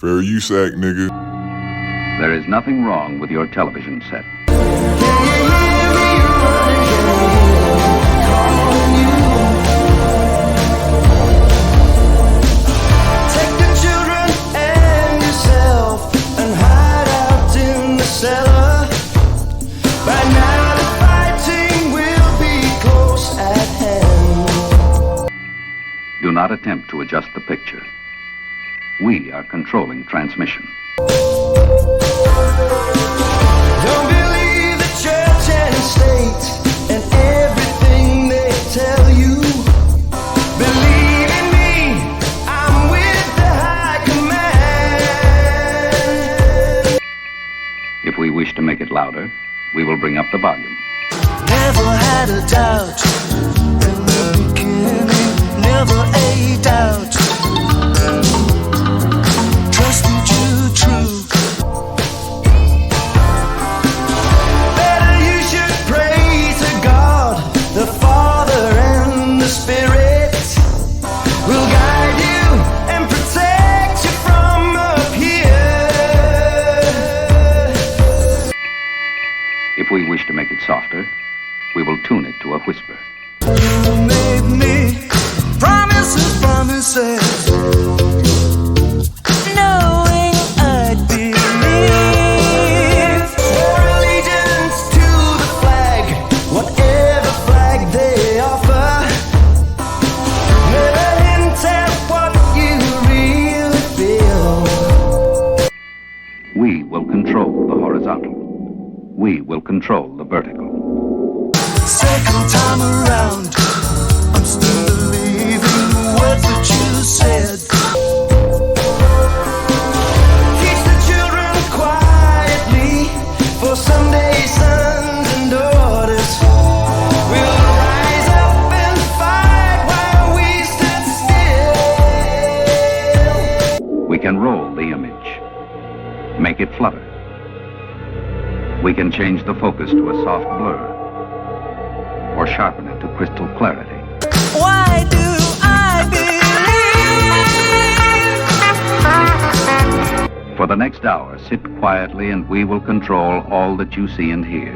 Fair use act, nigga. There is nothing wrong with your television set. Take the children and yourself and hide out in the cellar. By now the fighting will be close at hand. Do not attempt to adjust the picture. We are controlling transmission. Don't believe the church and state and everything they tell you. Believe in me, I'm with the high command. If we wish to make it louder, we will bring up the volume. Never had a doubt in the beginning, never a doubt. Trusted you true. Better you should pray to God, the Father and the Spirit will guide you and protect you from up here. If we wish to make it softer, we will tune it to a whisper. You made me promises, promises, knowing I'd believe. Swore allegiance to the flag, whatever flag they offer. Never hint at what you really feel. We will control the horizontal. We will control the vertical. Second time around, I'm still believing the words that you said. Teach the children quietly, for someday sons and daughters will rise up and fight while we stood still. We can roll the image, make it flutter. We can change the focus to a soft blur, or sharpen it to crystal clarity. Why do I believe? For the next hour, sit quietly and we will control all that you see and hear.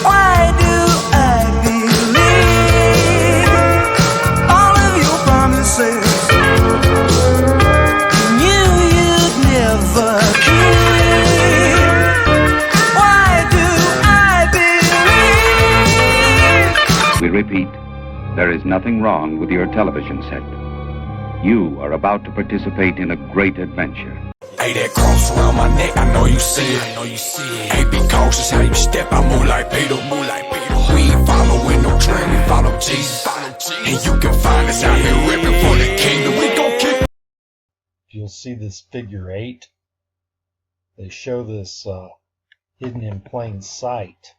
Why do I believe all of your promises? Knew you'd never keep. Why do I believe? We repeat, there is nothing wrong with your television set. You are about to participate in a great adventure. Hey, that cross around my neck, I know you see it. Hey, be cautious how you step, I move like Peter. We ain't following no trend, we follow Jesus. And you can find us out here ripping for the kingdom. We gon' keep. You'll see this figure 8. They show this hidden in plain sight.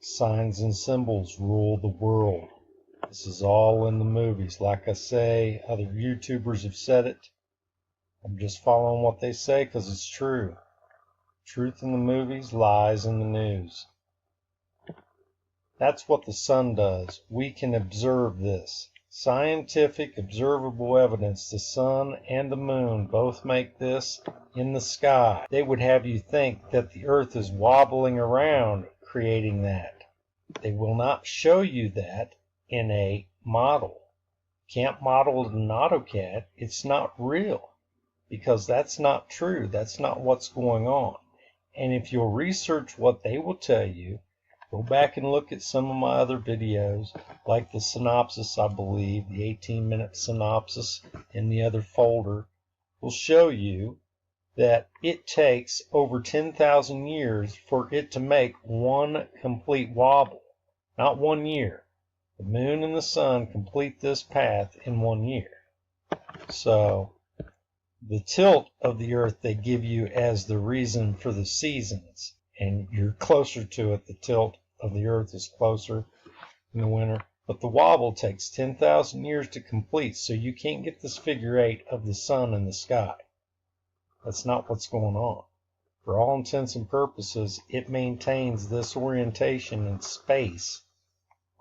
Signs and symbols rule the world. This is all in the movies. Like I say, other YouTubers have said it. I'm just following what they say because it's true. Truth in the movies, lies in the news. That's what the sun does. We can observe this. Scientific, observable evidence. The sun and the moon both make this in the sky. They would have you think that the earth is wobbling around, creating that. They will not show you that in a model. Can't model it in AutoCAD. It's not real. Because that's not true. That's not what's going on. And if you'll research what they will tell you, go back and look at some of my other videos, like the synopsis, I believe, the 18-minute synopsis in the other folder, will show you that it takes over 10,000 years for it to make one complete wobble. Not 1 year. The moon and the sun complete this path in 1 year. So, the tilt of the earth they give you as the reason for the seasons, and you're closer to it. The tilt of the earth is closer in the winter, but the wobble takes 10,000 years to complete, so you can't get this figure 8 of the sun in the sky. That's not what's going on. For all intents and purposes, it maintains this orientation in space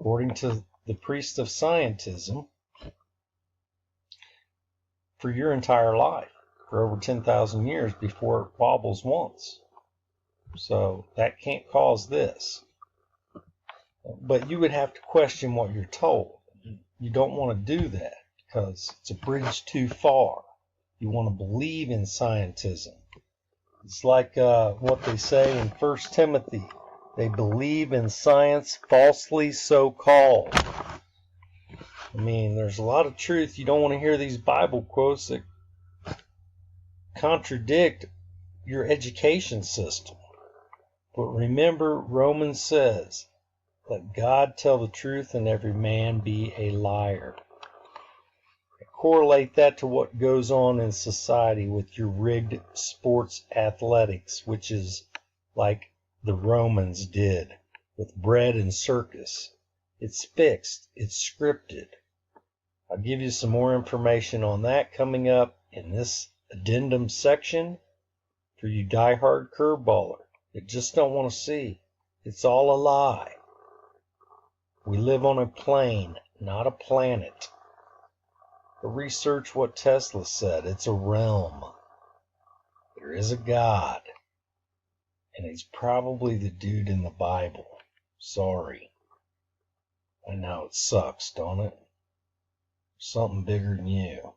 according to the priest of scientism, for your entire life, for over 10,000 years before it wobbles once. So that can't cause this. But you would have to question what you're told. You don't want to do that because it's a bridge too far. You want to believe in scientism. It's like what they say in 1 Timothy. They believe in science falsely so called. I mean, there's a lot of truth. You don't want to hear these Bible quotes that contradict your education system. But remember, Romans says, let God tell the truth and every man be a liar. Correlate that to what goes on in society with your rigged sports athletics, which is like the Romans did with bread and circus. It's fixed. It's scripted. I'll give you some more information on that coming up in this addendum section for you diehard curveballer that just don't want to see. It's all a lie. We live on a plane, not a planet. But research what Tesla said. It's a realm. There is a God. And he's probably the dude in the Bible. Sorry. I know it sucks, don't it? Something bigger than you.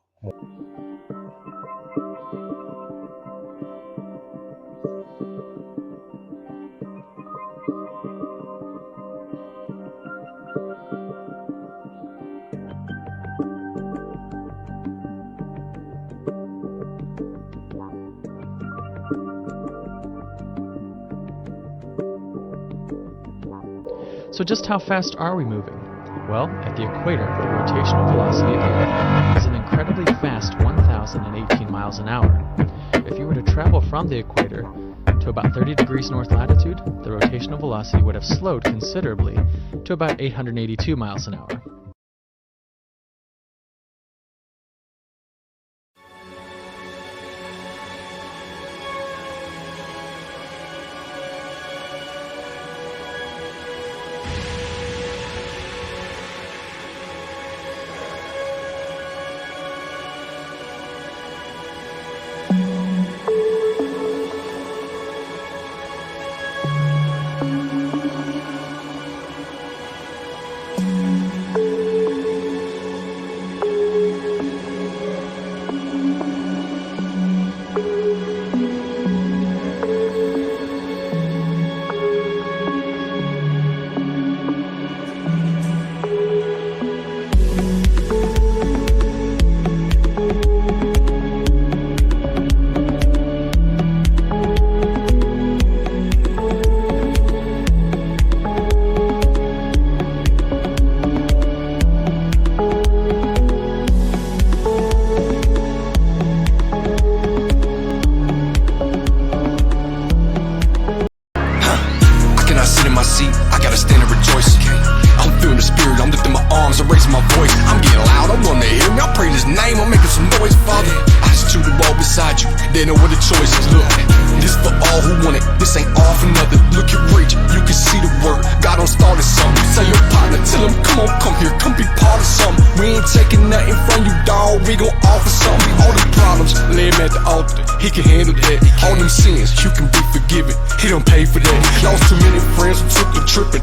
So just how fast are we moving? Well, at the equator, the rotational velocity of the Earth is an incredibly fast 1,018 miles an hour. If you were to travel from the equator to about 30 degrees north latitude, the rotational velocity would have slowed considerably to about 882 miles an hour. They know what the choice is. Look, this for all who want it. This ain't all for nothing. Look, you reach, you can see the work. God done started something. Tell your partner, tell him, come on, come here, come be part of something. We ain't taking nothing from you, dawg. We gon' offer something. All the problems, lay him at the altar. He can handle that. All them sins, you can be forgiven. He done paid for that. Lost too many friends who took the trip.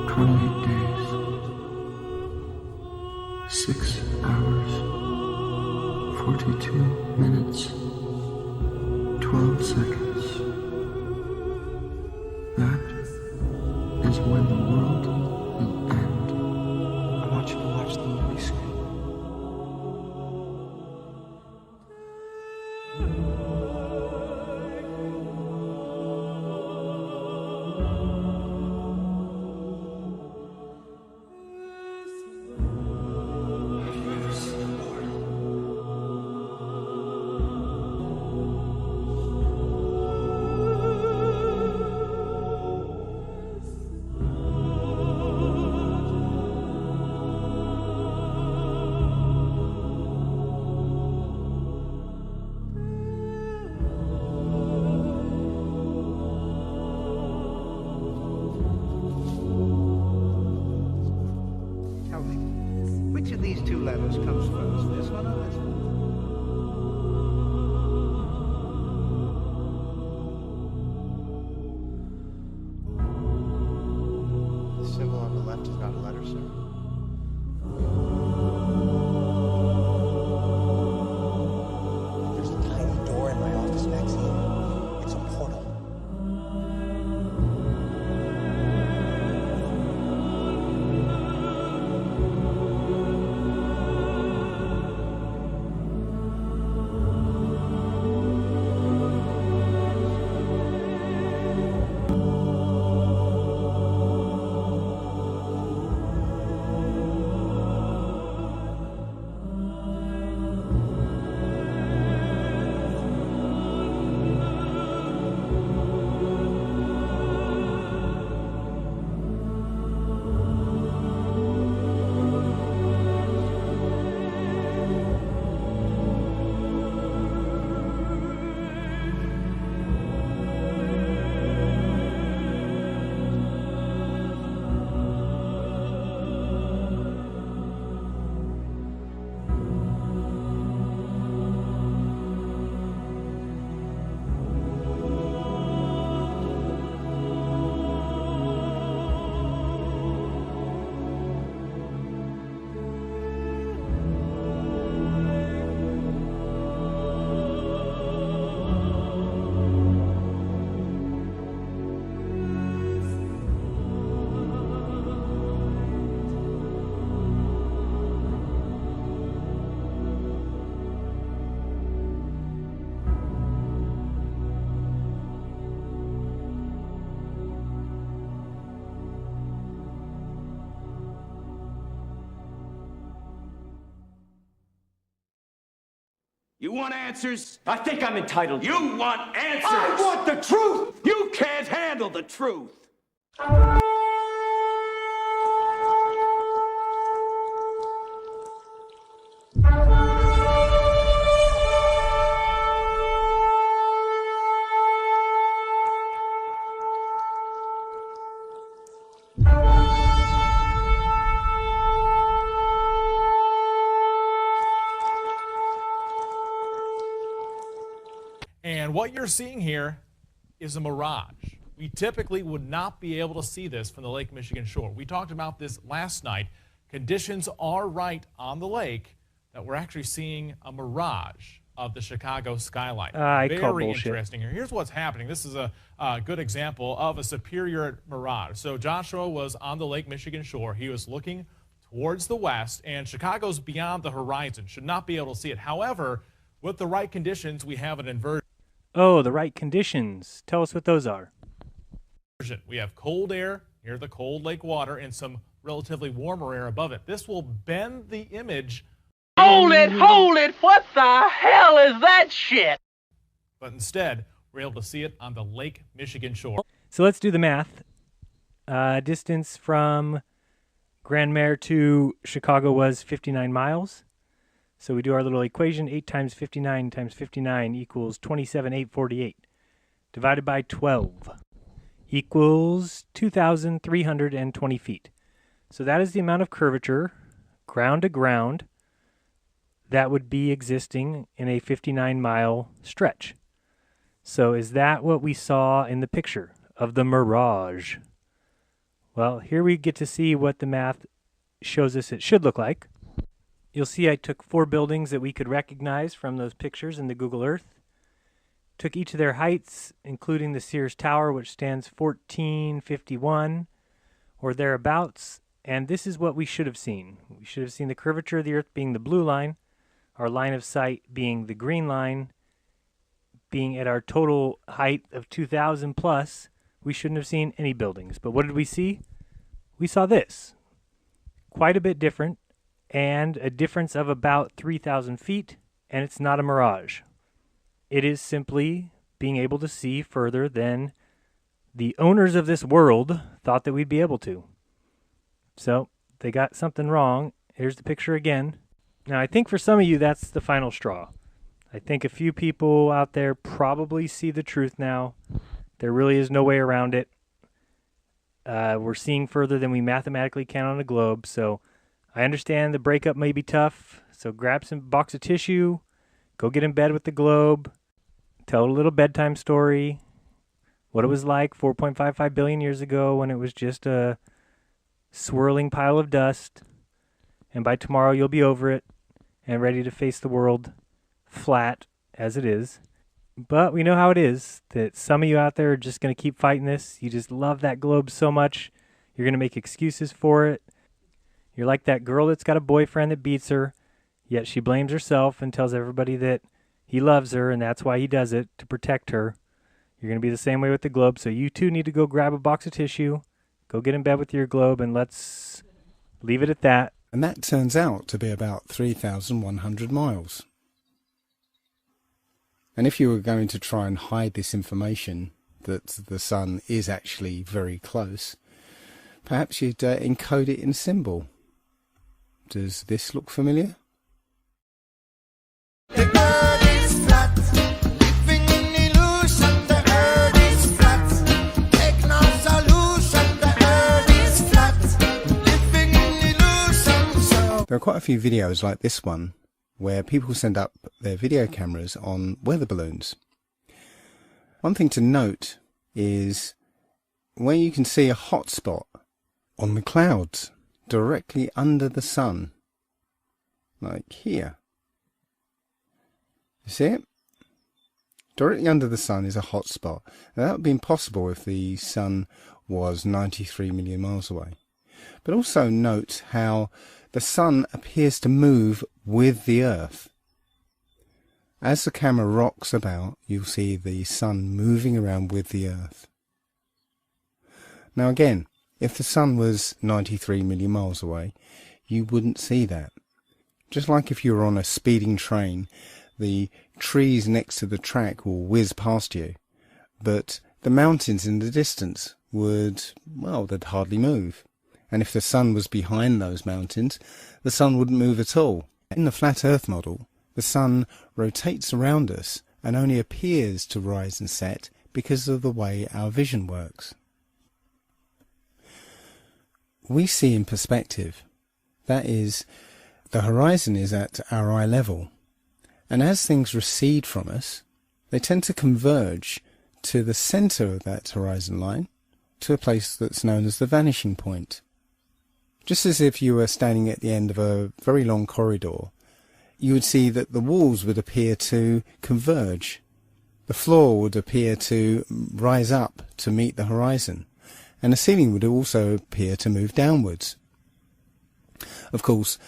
28 days, 6 hours, 42 minutes, 12 seconds. That is when the world will end. I want you to watch the movie screen. Tell me, which of these two letters comes first, this one or this one? The symbol on the left is not a letter, sir. There's a tiny door in my office, Maxine. It's a portal. You want answers? I think I'm entitled. You want answers? I want the truth! You can't handle the truth. And what you're seeing here is a mirage. We typically would not be able to see this from the Lake Michigan shore. We talked about this last night. Conditions are right on the lake that we're actually seeing a mirage of the Chicago skyline. Very interesting here. Here's what's happening. This is a good example of a superior mirage. So Joshua was on the Lake Michigan shore. He was looking towards the west, and Chicago's beyond the horizon. Should not be able to see it. However, with the right conditions, we have an inversion. Oh, the right conditions. Tell us what those are. We have cold air near the cold lake water and some relatively warmer air above it. This will bend the image. Hold it! What the hell is that shit? But instead, we're able to see it on the Lake Michigan shore. So let's do the math. Distance from Grand Mare to Chicago was 59 miles. So we do our little equation, 8 times 59 times 59 equals 27,848. Divided by 12 equals 2,320 feet. So that is the amount of curvature, ground to ground, that would be existing in a 59-mile stretch. So is that what we saw in the picture of the mirage? Well, here we get to see what the math shows us it should look like. You'll see I took 4 buildings that we could recognize from those pictures in the Google Earth. Took each of their heights, including the Sears Tower, which stands 1451 or thereabouts. And this is what we should have seen. We should have seen the curvature of the Earth being the blue line, our line of sight being the green line, being at our total height of 2,000 plus. We shouldn't have seen any buildings. But what did we see? We saw this. Quite a bit different, and a difference of about 3,000 feet, and it's not a mirage. It is simply being able to see further than the owners of this world thought that we'd be able to. So they got something wrong. Here's the picture again. Now I think for some of you that's the final straw. I think a few people out there probably see the truth now. There really is no way around it. We're seeing further than we mathematically can on a globe, so I understand the breakup may be tough, so grab some box of tissue, go get in bed with the globe, tell a little bedtime story, what it was like 4.55 billion years ago when it was just a swirling pile of dust, and by tomorrow you'll be over it and ready to face the world flat as it is. But we know how it is, that some of you out there are just going to keep fighting this. You just love that globe so much, you're going to make excuses for it. You're like that girl that's got a boyfriend that beats her, yet she blames herself and tells everybody that he loves her and that's why he does it, to protect her. You're going to be the same way with the globe, so you too need to go grab a box of tissue, go get in bed with your globe, and let's leave it at that. And that turns out to be about 3,100 miles. And if you were going to try and hide this information, that the sun is actually very close, perhaps you'd encode it in symbol. Does this look familiar? The earth is flat, living in illusion. The earth is flat, take no solution. The earth is flat, living in illusion. So There are quite a few videos like this one where people send up their video cameras on weather balloons. One thing to note is where you can see a hot spot on the clouds directly under the sun, like here. You see it? Directly under the sun is a hot spot. Now that would be impossible if the sun was 93 million miles away. But also note how the sun appears to move with the Earth. As the camera rocks about, you'll see the sun moving around with the Earth. Now again, if the sun was 93 million miles away, you wouldn't see that. Just like if you were on a speeding train, the trees next to the track will whiz past you, but the mountains in the distance would, well, they'd hardly move. And if the sun was behind those mountains, the sun wouldn't move at all. In the flat Earth model, the sun rotates around us and only appears to rise and set because of the way our vision works. We see in perspective. That is, the horizon is at our eye level, and as things recede from us, they tend to converge to the centre of that horizon line, to a place that's known as the vanishing point. Just as if you were standing at the end of a very long corridor, you would see that the walls would appear to converge. The floor would appear to rise up to meet the horizon, and the ceiling would also appear to move downwards. Of course,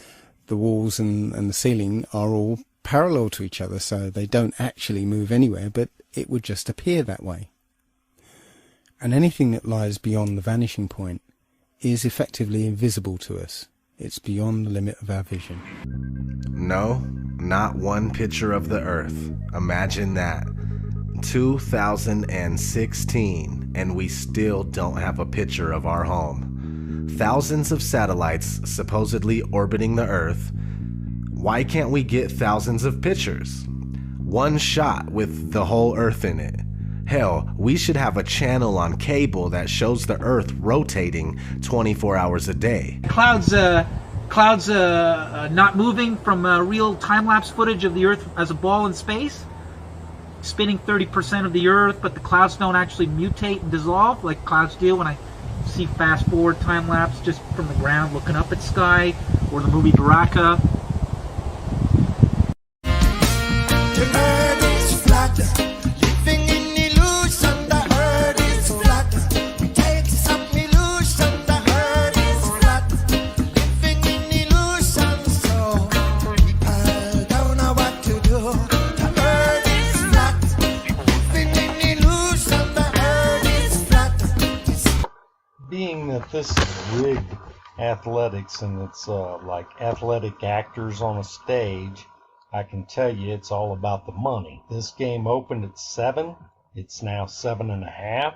the walls and the ceiling are all parallel to each other, so they don't actually move anywhere, but it would just appear that way. And anything that lies beyond the vanishing point is effectively invisible to us. It's beyond the limit of our vision. No, not one picture of the Earth. Imagine that. 2016, and we still don't have a picture of our home. Thousands of satellites supposedly orbiting the Earth. Why can't we get thousands of pictures? One shot with the whole Earth in it. Hell, we should have a channel on cable that shows the Earth rotating 24 hours a day. Clouds not moving from real time-lapse footage of the Earth as a ball in space, spinning 30% of the Earth, but the clouds don't actually mutate and dissolve like clouds do when I see fast-forward time-lapse just from the ground looking up at sky, or the movie Baraka. The earth is flat, living in illusion. The earth is flat, we take some illusion. The earth is flat, living in illusion. So people don't know what to do. The earth is flat, living in illusion. The earth is flat. Being that this is rigged athletics and it's like athletic actors on a stage, I can tell you it's all about the money. This game opened at 7. It's now 7.5. I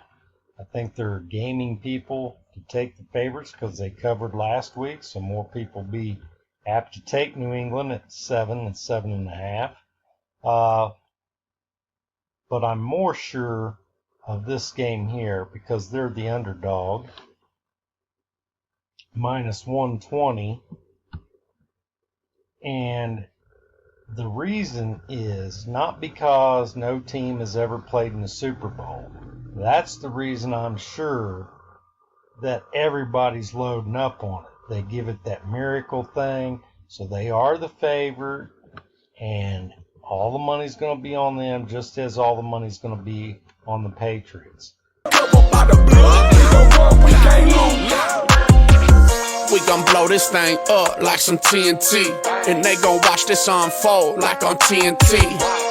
think they're gaming people to take the favorites because they covered last week, so more people be apt to take New England at 7 and 7.5. But I'm more sure of this game here because they're the underdog. Minus 120. And the reason is not because no team has ever played in the Super Bowl. That's the reason I'm sure that everybody's loading up on it. They give it that miracle thing, so they are the favorite, and all the money's going to be on them, just as all the money's going to be on the Patriots. We gon' blow this thing up like some TNT, and they gon' watch this unfold like on TNT.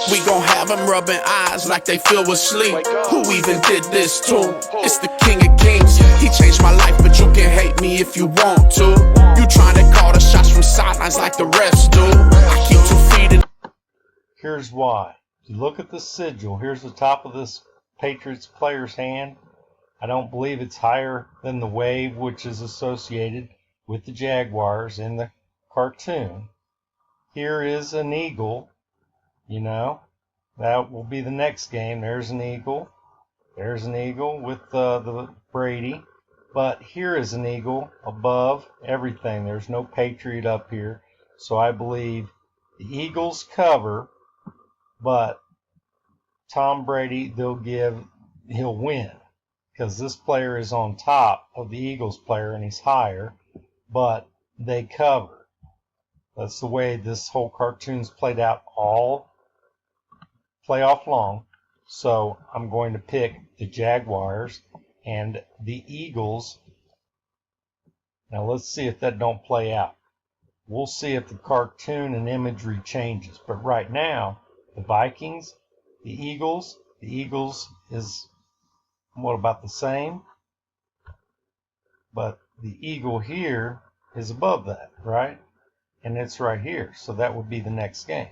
We gon' have them rubbing eyes like they feel asleep. Who even did this to him? It's the King of Kings. He changed my life, but you can hate me if you want to. You trying to call the shots from sidelines like the refs do. I keep 2 feet in. Here's why. If you look at the sigil, here's the top of this Patriots player's hand. I don't believe it's higher than the wave, which is associated with the Jaguars in the cartoon. Here is an eagle, you know, that will be the next game. There's an eagle. There's an eagle with the Brady. But here is an eagle above everything. There's no Patriot up here. So I believe the Eagles cover, but Tom Brady, he'll win. Because this player is on top of the Eagles player and he's higher. But they cover. That's the way this whole cartoon's played out all playoff long. So I'm going to pick the Jaguars and the Eagles. Now let's see if that don't play out. We'll see if the cartoon and imagery changes. But right now, the Vikings, the Eagles is what, about the same? But the eagle here is above that, right? And it's right here. So that would be the next game.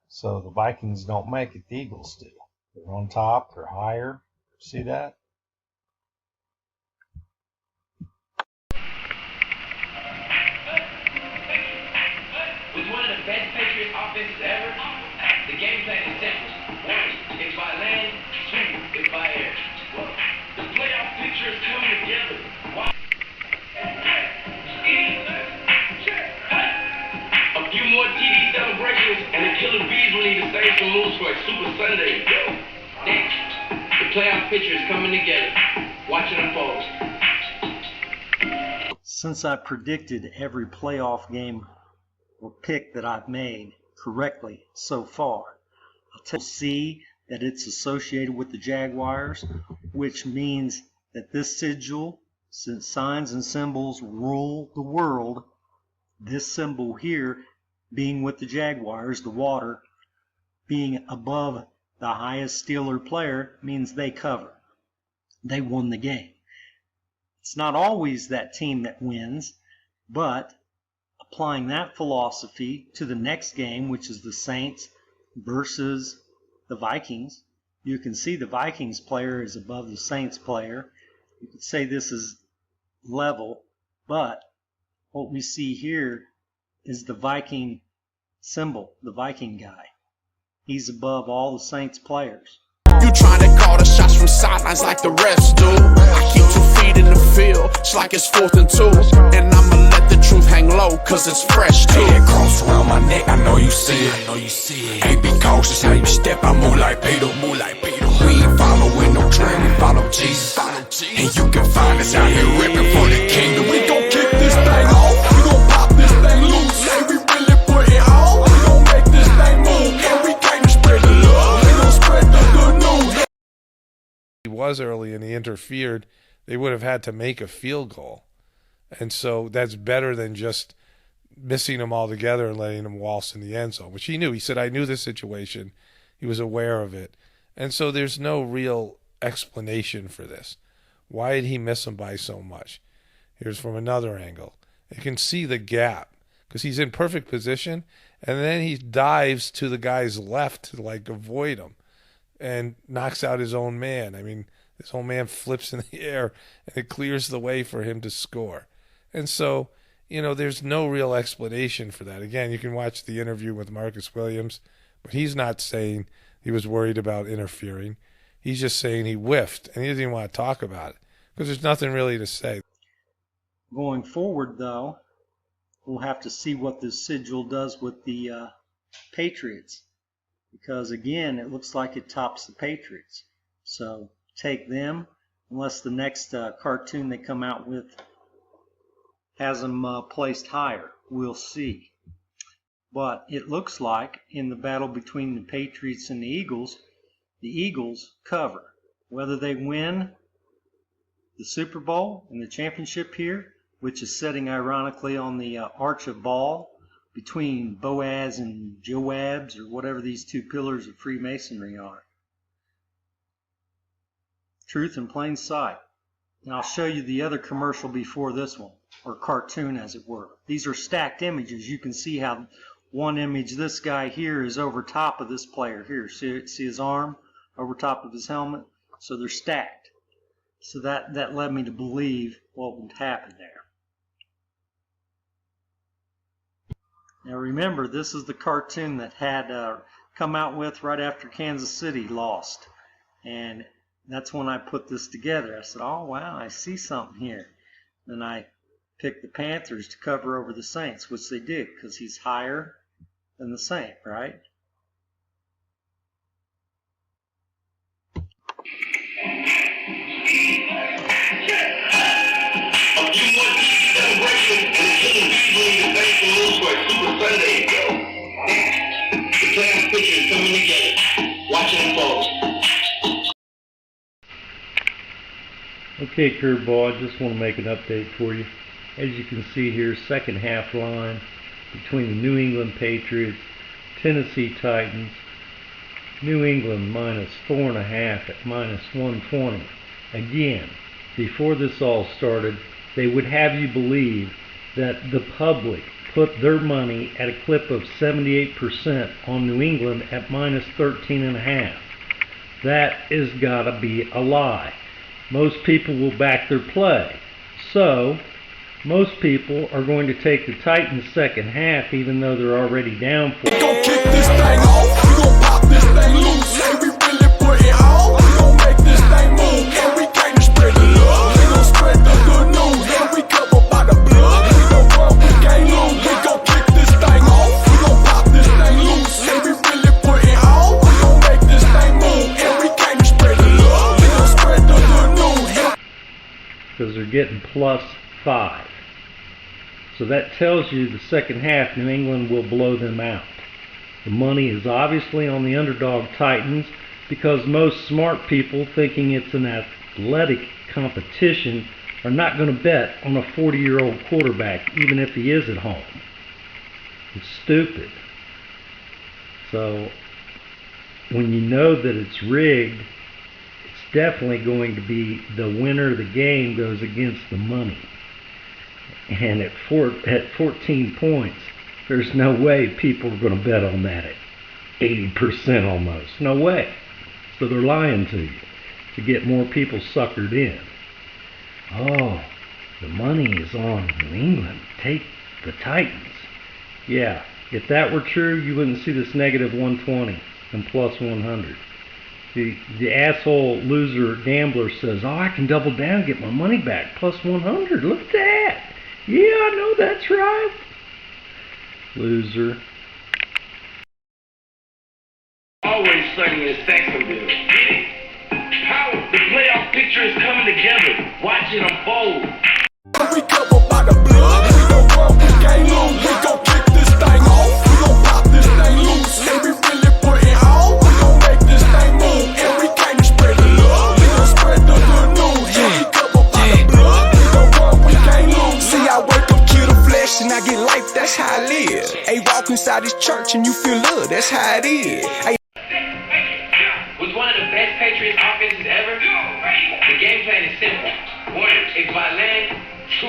So the Vikings don't make it, the Eagles do. They're on top, they're higher. See that? With one of the best Patriot offenses ever, the game plan is simple. 1, it's by land. 2, it's by air. Well, the playoff picture is coming together. Why? A few more TD celebrations, and the Killer Bees will need to save some moves for a Super Sunday. Next, the playoff picture is coming together. Watch it unfold. Since I predicted every playoff game or pick that I've made correctly so far, I'll see that it's associated with the Jaguars, which means that this sigil, since signs and symbols rule the world, this symbol here being with the Jaguars, the water, being above the highest Steeler player, means they cover. They won the game. It's not always that team that wins, but applying that philosophy to the next game, which is the Saints versus the Vikings, you can see the Vikings player is above the Saints player. You could say this is level, but what we see here is the Viking symbol, the Viking guy. He's above all the Saints players. You trying to call the shots from sidelines like the refs do. I keep 2 feet in the field, it's like it's 4th and 2. And I'ma let the truth hang low, cause it's fresh too. Head cross around my neck, I know you see it. Hey, be cautious how you step, I move like Peter. We ain't following no trend, we follow Jesus. And you can find us out here ripping for the kingdom. We gon' kick this thing off, we gon' pop this thing loose. Hey, we really put it on, we gon' make this thing move. And we came to spread the love, we gon' spread the good news. He was early and he interfered, they would have had to make a field goal. And so that's better than just missing him altogether and letting him waltz in the end zone, which he knew. He said, I knew this situation. He was aware of it. And so there's no real explanation for this. Why did he miss him by so much? Here's from another angle. You can see the gap because he's in perfect position, and then he dives to the guy's left to like avoid him and knocks out his own man. I mean, his own man flips in the air and it clears the way for him to score. And so, you know, there's no real explanation for that. Again, you can watch the interview with Marcus Williams, but he's not saying he was worried about interfering. He's just saying he whiffed, and he doesn't even want to talk about it because there's nothing really to say. Going forward, though, we'll have to see what this sigil does with the Patriots, because, again, it looks like it tops the Patriots. So take them, unless the next cartoon they come out with has them placed higher. We'll see. But it looks like in the battle between the Patriots and the Eagles cover. Whether they win the Super Bowl and the championship here, which is setting ironically on the Arch of Baal between Boaz and Joabs, or whatever these 2 pillars of Freemasonry are. Truth in plain sight. And I'll show you the other commercial before this one, or cartoon as it were. These are stacked images. You can see how one image, this guy here, is over top of this player here. See his arm over top of his helmet? So they're stacked. So that led me to believe what would happen there. Now remember, this is the cartoon that had come out with right after Kansas City lost. And that's when I put this together. I said, oh wow, I see something here. Then I picked the Panthers to cover over the Saints, which they did because he's higher than the Saint, right? Okay, Curveball, I just want to make an update for you. As you can see here, second half line between the New England Patriots, Tennessee Titans. New England minus 4.5 at minus 120. Again, before this all started, they would have you believe that the public put their money at a clip of 78% on New England at minus 13.5. That is gotta be a lie. Most people will back their play. So, most people are going to take the Titans second half even though they're already down for it. Gon' kick this thing off, we gon' pop this thing loose. Hey, we really put it on, we gon' make this thing move. And we came to spread the love, we gon' spread the good news. And we cover by the blood, we gon' run, we can't lose. We gon' kick this thing off, we gon' pop this thing loose. Hey, we really put it on, we gon' make this thing move. And we came to spread the love, we gon' spread the good news. Because they're getting +5. So that tells you the second half New England will blow them out. The money is obviously on the underdog Titans because most smart people thinking it's an athletic competition are not going to bet on a 40-year-old quarterback even if he is at home. It's stupid. So when you know that it's rigged, it's definitely going to be the winner of the game goes against the money. And at 14 points, there's no way people are going to bet on that at 80% almost. No way. So they're lying to you to get more people suckered in. Oh, the money is on New England. Take the Titans. Yeah, if that were true, you wouldn't see this negative 120 and plus 100. The asshole loser gambler says, oh, I can double down and get my money back. Plus 100. Look at that. Yeah, I know that's right. Loser. Always sunny in Saxonville. Get it? Power. The playoff picture is coming together. Watch it unfold. We cover by the blood, we gon' run, we can't lose. We gon' kick this thing off, we gon' pop this thing loose. And we really put it on, we gon' make this thing move. And we came to spread the love, we gon' spread the good news. Yeah, we cover by the blood, we gon' run, we can't lose. See, I wake up, kill the flesh, and I get life, that's how I live. Hey, walk inside this church and you feel love, that's how it is. Hey, Was one of the best Patriots offenses ever? The game plan is simple. 1, it's by land. 2,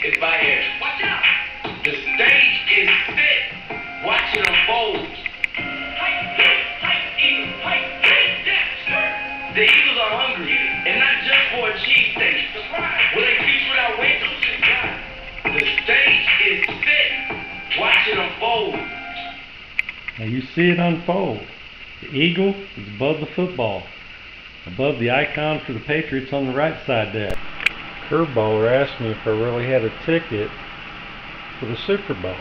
it's by air. Watch out! The stage is set. Watch it unfold. The Eagles are hungry, and not just for a cheesesteak. Will they feast without weight? The stage is set. Watch it unfold. Now you see it unfold. The eagle is above the football, above the icon for the Patriots on the right side there. Curveballer asked me if I really had a ticket for the Super Bowl.